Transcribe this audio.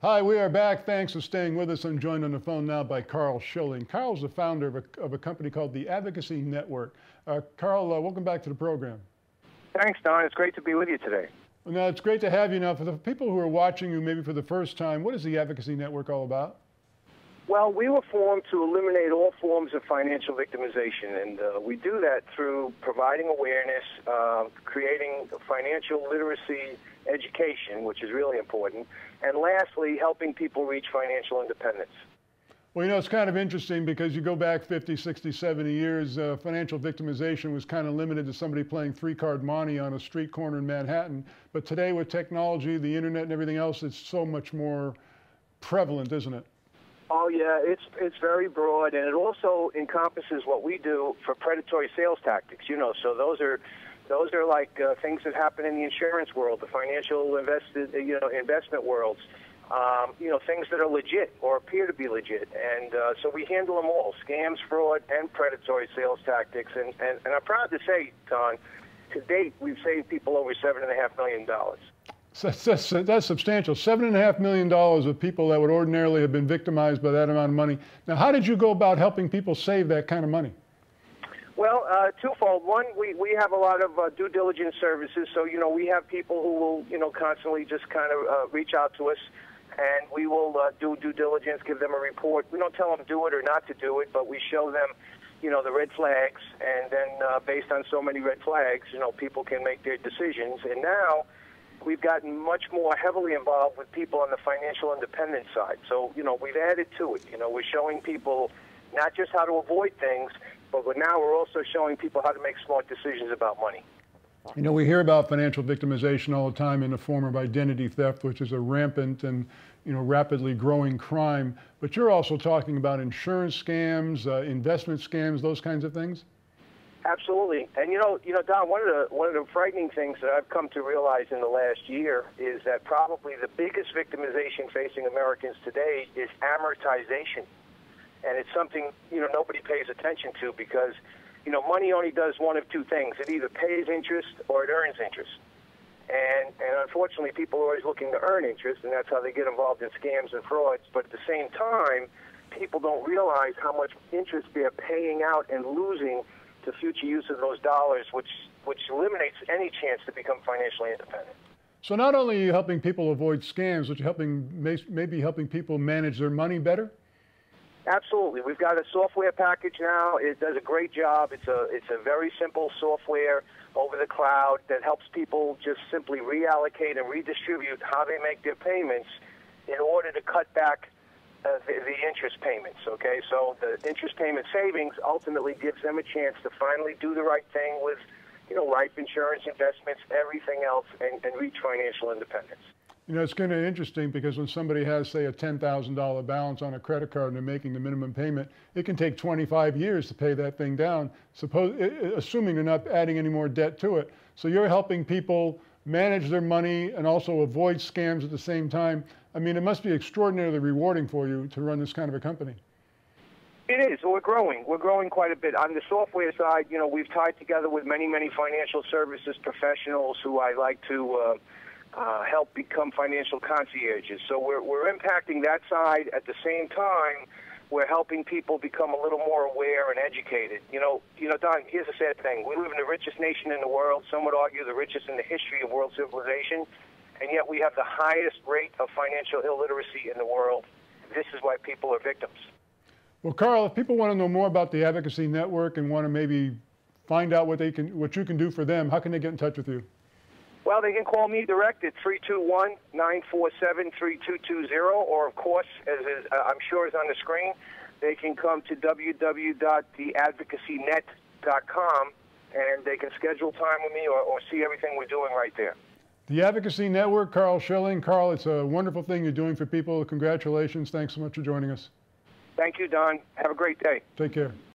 Hi, we are back. Thanks for staying with us. I'm joined on the phone now by Carl Schilling. Carl's the founder of a company called the Advocacy Network. Carl, welcome back to the program. Thanks, Don. It's great to be with you today. Well, now, it's great to have you. Now, for the people who are watching you maybe for the first time, what is the Advocacy Network all about? Well, we were formed to eliminate all forms of financial victimization, and we do that through providing awareness, creating financial literacy education, which is really important, and lastly, helping people reach financial independence. Well, you know, it's kind of interesting because you go back 50, 60, 70 years, financial victimization was kind of limited to somebody playing three-card monte on a street corner in Manhattan. But today with technology, the internet and everything else, it's so much more prevalent, isn't it? Oh yeah, it's very broad, and it also encompasses what we do for predatory sales tactics. You know, so those are like things that happen in the insurance world, the financial investment worlds. Things that are legit or appear to be legit, and so we handle them all: scams, fraud, and predatory sales tactics. And I'm proud to say, Don, to date we've saved people over $7.5 million. So that's substantial. $7.5 million of people that would ordinarily have been victimized by that amount of money. Now, how did you go about helping people save that kind of money? Well, twofold. One, we have a lot of due diligence services. So, we have people who will, constantly just kind of reach out to us, and we will do due diligence, give them a report. We don't tell them do it or not to do it, but we show them, the red flags, and then based on so many red flags, people can make their decisions. And now we've gotten much more heavily involved with people on the financial independence side. So, we've added to it. We're showing people not just how to avoid things, but now we're also showing people how to make smart decisions about money. We hear about financial victimization all the time in the form of identity theft, which is a rampant and rapidly growing crime. But you're also talking about insurance scams, investment scams, those kinds of things. Absolutely, and Don, one of the frightening things that I've come to realize in the last year is that probably the biggest victimization facing Americans today is amortization. And it's something, nobody pays attention to because, money only does one of two things. It either pays interest or it earns interest. And unfortunately, people are always looking to earn interest, and that's how they get involved in scams and frauds. But at the same time, people don't realize how much interest they're paying out and losing to future use of those dollars, which eliminates any chance to become financially independent. So not only are you helping people avoid scams, but you're maybe helping people manage their money better? Absolutely. We've got a software package now. It does a great job. It's a very simple software over the cloud that helps people just simply reallocate and redistribute how they make their payments in order to cut back the interest payments. Okay, so the interest payment savings ultimately gives them a chance to finally do the right thing with, life insurance, investments, everything else, and reach financial independence. It's kind of interesting because when somebody has, say, a $10,000 balance on a credit card and they're making the minimum payment, it can take 25 years to pay that thing down, assuming they're not adding any more debt to it. So you're helping people manage their money and also avoid scams at the same time. I mean, it must be extraordinarily rewarding for you to run this kind of a company. It is. We're growing. We're growing quite a bit. On the software side, we've tied together with many financial services professionals who I like to help become financial concierges. So we're impacting that side. At the same time, we're helping people become a little more aware and educated. Don, here's the sad thing. We live in the richest nation in the world. Some would argue the richest in the history of world civilization, and yet we have the highest rate of financial illiteracy in the world. This is why people are victims. Well, Carl, if people want to know more about the Advocacy Network and want to maybe find out what you can do for them, how can they get in touch with you? Well, they can call me direct at 321-947-3220, or of course, as I'm sure is on the screen, they can come to www.theadvocacynet.com and they can schedule time with me or see everything we're doing right there. The Advocacy Network, Carl Schilling. Carl, it's a wonderful thing you're doing for people. Congratulations. Thanks so much for joining us. Thank you, Don. Have a great day. Take care.